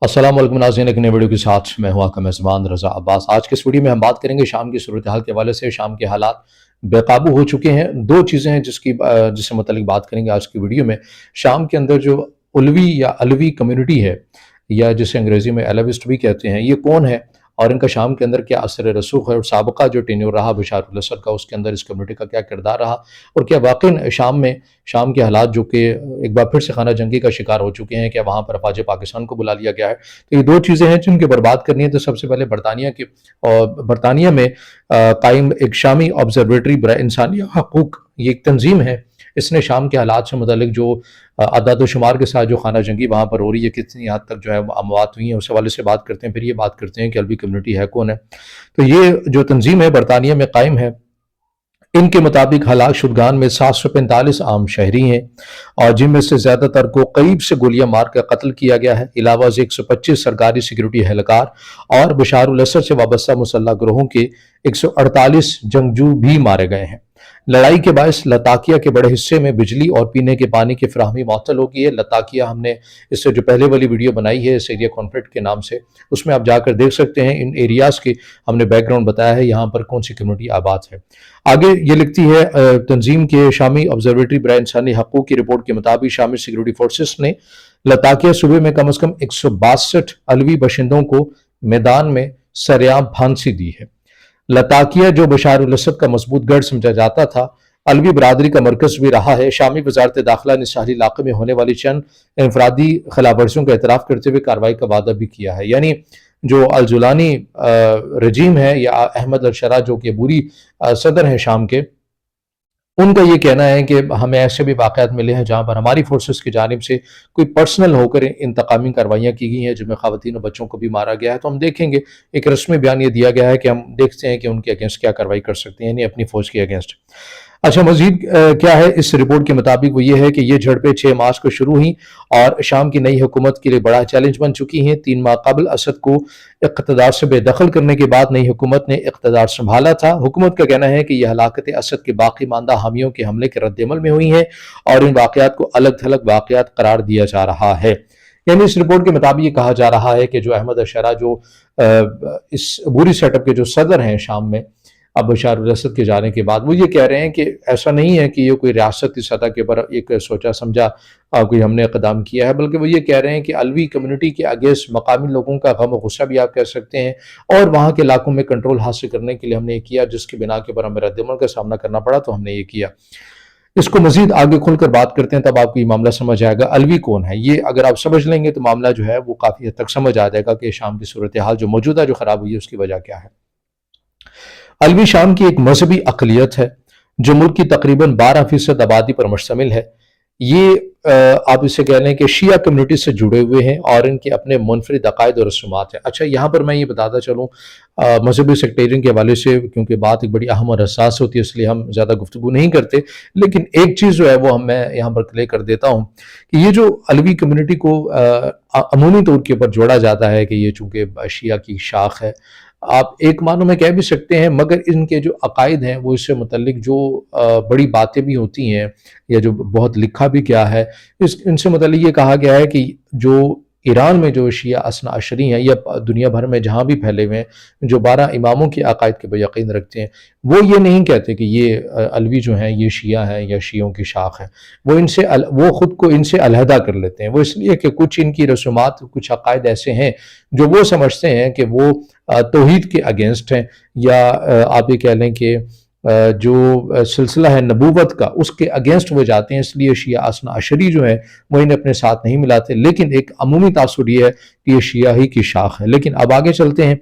अस्सलाम वालेकुम नाज़रीन, एक नई वीडियो के साथ मैं हूं आपका मेज़बान रज़ा अब्बास। आज के इस वीडियो में हम बात करेंगे शाम की सूरत हाल के हवाले से। शाम के हालात बेकाबू हो चुके हैं। दो चीज़ें हैं जिससे मुतल्लिक बात करेंगे आज की वीडियो में। शाम के अंदर जो उलवी या अलवी कम्युनिटी है, या जिसे अंग्रेज़ी में अलविस्ट भी कहते हैं, ये कौन है और इनका शाम के अंदर क्या असर रसूख है, और साबका जो टेन्योर रहा बशारुल असद का, उसके अंदर इस कम्युनिटी का क्या किरदार रहा, और क्या वाकई शाम के हालात जो कि एक बार फिर से खाना जंगी का शिकार हो चुके हैं, क्या वहाँ पर अफवाज पाकिस्तान को बुला लिया गया है। तो ये दो चीज़ें हैं जिनकी बर्बाद करनी है। तो सबसे पहले बरतानिया में कायम एक शामी ऑब्जर्वेटरी बराए इंसानी हकूक़, ये एक तंजीम है। इसने शाम के हालात से मुतल्लिक जो अदाद व शुमार के साथ जो खाना जंगी वहाँ पर हो रही है, कितनी हद तक जो है अमवात हुई हैं, उस हवाले से बात करते हैं। फिर ये बात करते हैं कि अलवी कम्युनिटी है कौन है। तो ये जो तंजीम है बरतानिया में कायम है, इनके मुताबिक हलाक शुदगान में 745 आम शहरी हैं, और जिनमें से ज़्यादातर को करीब से गोलियां मार कर कत्ल किया गया है। अलावा 125 सरकारी सिक्योरिटी एहलकार और बशारुल असद से वाबस्ता मुसल्लह ग्रोहों के 148 जंगजू भी मारे गए हैं। लड़ाई के बायस लताकिया के बड़े हिस्से में बिजली और पीने के पानी की फराहमी मअतल हो गई है। लताकिया, हमने इससे जो पहले वाली वीडियो बनाई है इस एरिया कॉन्फ्लिक्ट के नाम से, उसमें आप जाकर देख सकते हैं इन एरियाज़ की हमने बैकग्राउंड बताया है, यहाँ पर कौन सी कम्युनिटी आबाद है। आगे ये लिखती है तंजीम के शामी ऑब्जर्वेटरी बराए इंसानी हकूक़ की रिपोर्ट के मुताबिक शामी सिक्योरिटी फोर्सेस ने लताकिया सूबे में कम अज़ कम 162 अलवी बशिंदों को मैदान में सरेआम फांसी दी है। लताकिया, जो बशारुल असद का मजबूत गढ़ समझा जाता था, अलवी बरादरी का मरकज भी रहा है। शामी वजारत दाखिला ने शहरी इलाके में होने वाली चंद इंफरादी खिलाफवर्जियों का एतराफ़ करते हुए कार्रवाई का वादा भी किया है। यानी जो अलजुलानी रजीम है या अहमद अल-शरा जो कि बुरी सदर हैं शाम के, उनका ये कहना है कि हमें ऐसे भी वाक़यात मिले हैं जहाँ पर हमारी फोर्सेस की जानिब से कोई पर्सनल होकर इंतकामी कार्रवाइयाँ की गई हैं जिनमें ख़वातीन और बच्चों को भी मारा गया है। तो हम देखेंगे, एक रस्मी बयान ये दिया गया है कि हम देखते हैं कि उनके अगेंस्ट क्या कार्रवाई कर सकते हैं, यानी अपनी फ़ौज के अगेंस्ट। अच्छा, मजीद क्या है इस रिपोर्ट के मुताबिक, वो ये है कि ये झड़पें 6 मार्च को शुरू हुई और शाम की नई हुकूमत के लिए बड़ा चैलेंज बन चुकी हैं। 3 माह कबल असद को इक़्तिदार से बेदखल करने के बाद नई हुकूमत ने इक़्तिदार संभाला था। हुकूमत का कहना है कि यह हलाकत असद के बाकी मानदा हामियों के हमले के रद्दमल में हुई हैं और इन वाक़यात को अलग थलग वाक़यात करार दिया जा रहा है। यानी इस रिपोर्ट के मुताबिक ये कहा जा रहा है कि जो अहमद अशरा जो इस बुरी सेटअप के जो सदर हैं शाम में, अब बशारुल असद के जाने के बाद, वो ये कह रहे हैं कि ऐसा नहीं है कि ये कोई रियासत की सतह के ऊपर एक सोचा समझा कोई हमने इक़दाम किया है, बल्कि वो ये कह रहे हैं कि अलवी कम्युनिटी के अगेंस्ट मकामी लोगों का गम और गुस्सा भी आप कह सकते हैं, और वहाँ के इलाकों में कंट्रोल हासिल करने के लिए हमने ये किया, जिसकी बिना के ऊपर हमें रद्दमल का सामना करना पड़ा, तो हमने ये किया। इसको मजीद आगे खुलकर बात करते हैं, तब आपको ये मामला समझ आएगा अलवी कौन है। ये अगर आप समझ लेंगे तो मामला जो है वो काफ़ी हद तक समझ आ जाएगा कि शाम की सूरत हाल जो मौजूदा जो ख़राब हुई है उसकी वजह क्या है। अलवी शाम की एक मजहबी अक़लियत है जो मुल्क की तकरीबन 12% आबादी पर मुश्तमिल है। ये आप इसे कह लें कि शिया कम्युनिटी से जुड़े हुए हैं और इनके अपने मुनफरिद अकायद और रसूमात हैं। अच्छा, यहाँ पर मैं ये बताता चलूँ मजहबी सेक्टेरियन के हवाले से, क्योंकि बात एक बड़ी अहम और हसास होती है, इसलिए हम ज़्यादा गुफ्तगू नहीं करते, लेकिन एक चीज़ जो है वो मैं यहाँ पर क्लियर कर देता हूँ कि ये जो अलवी कम्युनिटी को अमूमी तौर के ऊपर जोड़ा जाता है कि ये चूँकि शिया की शाख है, आप एक मानो में कह भी सकते हैं, मगर इनके जो अकायद हैं वो इससे मुतल्लिक जो बड़ी बातें भी होती हैं या जो बहुत लिखा भी क्या है, इनसे मुतल्लिक ये कहा गया है कि जो ईरान में जो शिया असना अशरी हैं या दुनिया भर में जहाँ भी फैले हुए हैं, जो 12 इमामों के अकायद के पर यकीन रखते हैं, वो ये नहीं कहते कि ये अलवी जो हैं ये शिया हैं या शियों की शाख है। वो ख़ुद को इनसे अलहदा कर लेते हैं। वो इसलिए कि कुछ इनकी रसूमात, कुछ अकायद ऐसे हैं जो वो समझते हैं कि वो तौहीद के अगेंस्ट हैं, या आप ये कह लें कि जो सिलसिला है नबूवत का उसके अगेंस्ट वो जाते हैं, इसलिए शिया असना अशरी जो है वो इन्हें अपने साथ नहीं मिलाते। लेकिन एक अमूमी तासुर ये है कि ये शिया ही की शाख है। लेकिन अब आगे चलते हैं।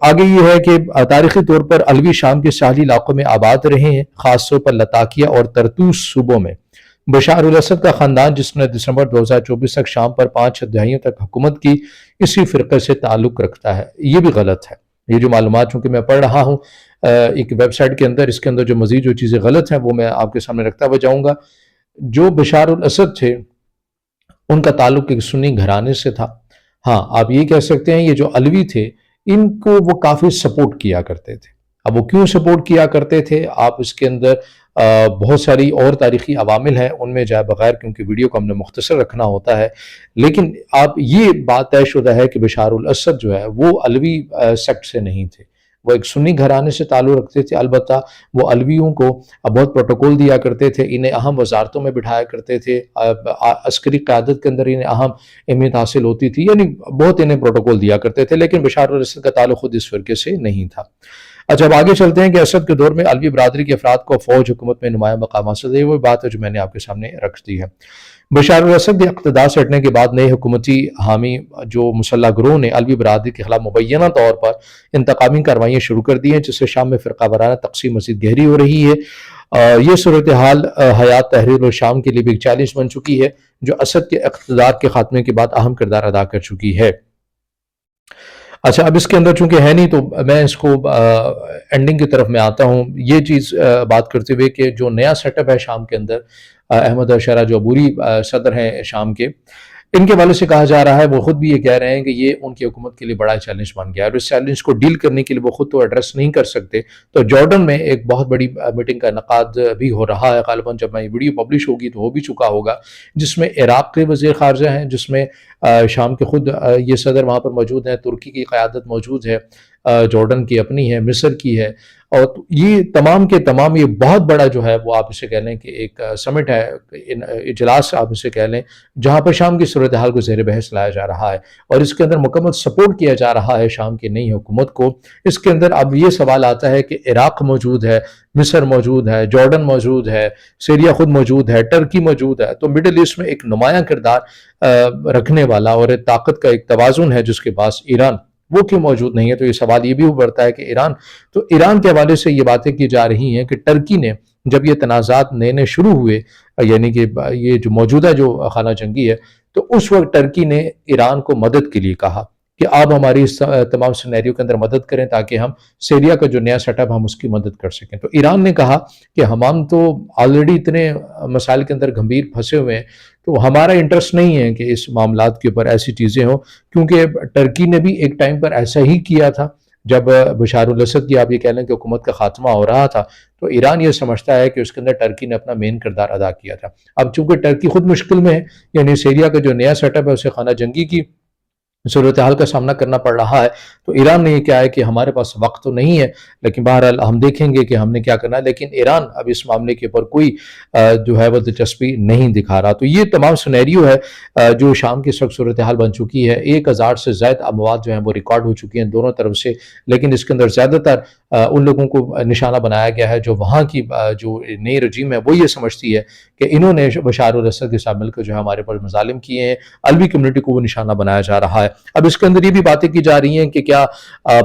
आगे ये है कि तारीख़ी तौर पर अलवी शाम के साहली इलाकों में आबाद रहे हैं, ख़ासतौर पर लताकिया और तरतूस सूबों में। बशारुल असद का ख़ानदान, जिसने दिसंबर 2024 तक शाम पर 5 दहाइयों तक हुकूमत की, इसी फ़िरक़े से ताल्लुक़ रखता है। ये भी गलत है। ये जो मालूमात चूँकि मैं पढ़ रहा हूँ एक वेबसाइट के अंदर, इसके अंदर जो मज़ीद जो चीज़ें गलत हैं वो मैं आपके सामने रखता हुआ जाऊँगा। जो बशारुल असद थे उनका ताल्लुक़ एक सुन्नी घराने से था। हाँ, आप ये कह सकते हैं ये जो अलवी थे इनको वो काफ़ी सपोर्ट किया करते थे। अब वो क्यों सपोर्ट किया करते थे, आप इसके अंदर بہت ساری اور تاریخی عوامل ہیں، ان میں جائے بغیر کیونکہ ویڈیو کو ہم نے مختصر رکھنا ہوتا ہے، لیکن آپ یہ بات طے شدہ ہے کہ بشار الاسد جو ہے وہ علوی سیکٹ سے نہیں تھے، وہ ایک سنی گھرانے سے تعلق رکھتے تھے۔ البتہ وہ علویوں کو بہت پروٹوکول دیا کرتے تھے، انہیں اہم وزارتوں میں بٹھایا کرتے تھے، عسکری قیادت کے اندر انہیں اہم اہمیت حاصل ہوتی تھی، یعنی بہت انہیں پروٹوکول دیا کرتے تھے، لیکن بشار الاسد کا تعلق خود اس فرقے سے نہیں تھا۔ اچھا، اب آگے چلتے ہیں کہ اسد کے دور میں علوی برادری کے افراد کو فوج حکومت میں نمایاں مقام حاصل ہے۔ وہ بات ہے جو میں نے آپ کے سامنے رکھ دی ہے۔ بشار الاسد کے اقتدار سے ہٹنے کے بعد نئے حکومتی حامی جو مسلح گروہ نے علوی برادری کے خلاف مبینہ طور پر انتقامی کارروائیاں شروع کر دی ہیں، جس سے شام میں فرقہ وارانہ تقسیم مزید گہری ہو رہی ہے۔ یہ صورتحال حیات تحریر الشام کے لیے بھی ایک چیلنج بن چکی ہے، جو اسد کے اقتدار کے خاتمے کے بعد اہم کردار ادا کر چکی ہے۔ اچھا، اب اس کے اندر چونکہ ہے نہیں تو میں اس کو اینڈنگ کی طرف میں آتا ہوں، یہ چیز بات کرتے ہوئے کہ جو نیا سیٹ اپ ہے شام کے اندر، احمد الشرع جو عبوری صدر ہیں شام کے، ان کے والے سے کہا جا رہا ہے، وہ خود بھی یہ کہہ رہے ہیں کہ یہ ان کی حکومت کے لیے بڑا چیلنج بن گیا ہے، اور اس چیلنج کو ڈیل کرنے کے لیے وہ خود تو ایڈریس نہیں کر سکتے، تو جارڈن میں ایک بہت بڑی میٹنگ کا انعقاد بھی ہو رہا ہے، غالباً جب میں یہ ویڈیو پبلش ہوگی تو ہو بھی چکا ہوگا، جس میں عراق کے وزیر خارجہ ہیں، جس میں شام کے خود یہ صدر وہاں پر موجود ہیں، ترکی کی قیادت موجود ہے، جارڈن کی اپنی ہے، مصر کی ہے، اور یہ تمام کے تمام یہ بہت بڑا جو ہے وہ آپ اسے کہہ لیں کہ ایک سمٹ ہے، اجلاس آپ اسے کہہ لیں، جہاں پر شام کی صورتحال کو زیر بحث لایا جا رہا ہے، اور اس کے اندر مکمل سپورٹ کیا جا رہا ہے شام کی نئی حکومت کو۔ اس کے اندر اب یہ سوال آتا ہے کہ عراق موجود ہے، مصر موجود ہے، جارڈن موجود ہے، سیریا خود موجود ہے، ٹرکی موجود ہے، تو مڈل ایسٹ میں ایک نمایاں کردار رکھنے والا اور ایک طاقت کا ایک توازن ہے جس کے پاس ایران، وہ کیوں موجود نہیں ہے؟ تو یہ سوال یہ بھی ابھرتا ہے کہ ایران کے حوالے سے یہ باتیں کی جا رہی ہیں کہ ٹرکی نے جب یہ تنازعات نئے شروع ہوئے، یعنی کہ یہ جو موجودہ جو خانہ جنگی ہے، تو اس وقت ٹرکی نے ایران کو مدد کے لیے کہا کہ آپ ہماری اس تمام سینیریو کے اندر مدد کریں تاکہ ہم سیریا کا جو نیا سیٹ اپ ہم اس کی مدد کر سکیں۔ تو ایران نے کہا کہ ہم تو آلریڈی اتنے مسائل کے اندر گھمبیر پھنسے ہوئے ہیں، تو ہمارا انٹرسٹ نہیں ہے کہ اس معاملات کے اوپر ایسی چیزیں ہوں، کیونکہ ٹرکی نے بھی ایک ٹائم پر ایسا ہی کیا تھا جب بشار الاسد کی آپ یہ کہہ لیں کہ حکومت کا خاتمہ ہو رہا تھا، تو ایران یہ سمجھتا ہے کہ اس کے اندر ٹرکی نے اپنا مین کردار ادا کیا تھا۔ اب چونکہ ٹرکی خود مشکل میں ہے، یعنی سیریا کا جو نیا سیٹ اپ ہے اسے خانہ جنگی کی صورتحال کا سامنا کرنا پڑ رہا ہے، تو ایران نے یہ کیا ہے کہ ہمارے پاس وقت تو نہیں ہے، لیکن بہرحال ہم دیکھیں گے کہ ہم نے کیا کرنا ہے، لیکن ایران اب اس معاملے کے اوپر کوئی جو ہے وہ دلچسپی نہیں دکھا رہا۔ تو یہ تمام سینیریو ہے جو شام کی سخت صورتحال بن چکی ہے۔ 1000 سے زائد اموات جو ہیں وہ ریکارڈ ہو چکی ہیں دونوں طرف سے، لیکن اس کے اندر زیادہ تر ان لوگوں کو نشانہ بنایا گیا ہے جو وہاں کی جو نئی رجیم ہے وہ یہ سمجھتی ہے کہ انہوں نے بشار الاسد کے ساتھ مل کر جو ہے ہمارے پر مظالم کیے ہیں، عربی کمیونٹی کو وہ نشانہ بنایا جا رہا ہے۔ اب اس کے اندر یہ بھی باتیں کی جا رہی ہیں کہ کیا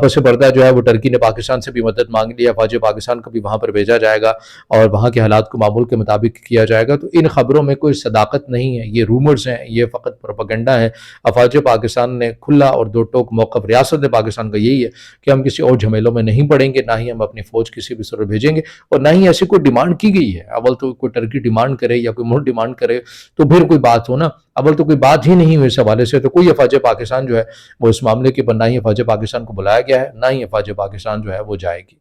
پس پردہ جو ہے وہ ٹرکی نے پاکستان سے بھی مدد مانگ لی ہے، افواج پاکستان کو بھی وہاں پر بھیجا جائے گا اور وہاں کے حالات کو معمول کے مطابق کیا جائے گا۔ تو ان خبروں میں کوئی صداقت نہیں ہے، یہ رومرز ہیں، یہ فقط پروپیگنڈا ہے۔ افواج پاکستان نے کھلا اور دو ٹوک موقف ریاست پاکستان کا یہی ہے کہ ہم کسی اور جھمیلوں میں نہیں پڑیں گے، نہ ہی ہم اپنی فوج کسی بھی طرف بھیجیں گے، اور نہ ہی ایسی کوئی ڈیمانڈ کی گئی ہے۔ اول تو کوئی ٹرکی ڈیمانڈ کرے یا کوئی ملک ڈیمانڈ کرے تو پھر کوئی بات ہو نا، اول تو کوئی بات ہی نہیں ہوئی اس حوالے سے، تو کوئی افواج پاکستان جو ہے وہ اس معاملے کے پر نہ ہی افواج پاکستان کو بلایا گیا ہے، نہ ہی افواج پاکستان جو ہے وہ جائے گی۔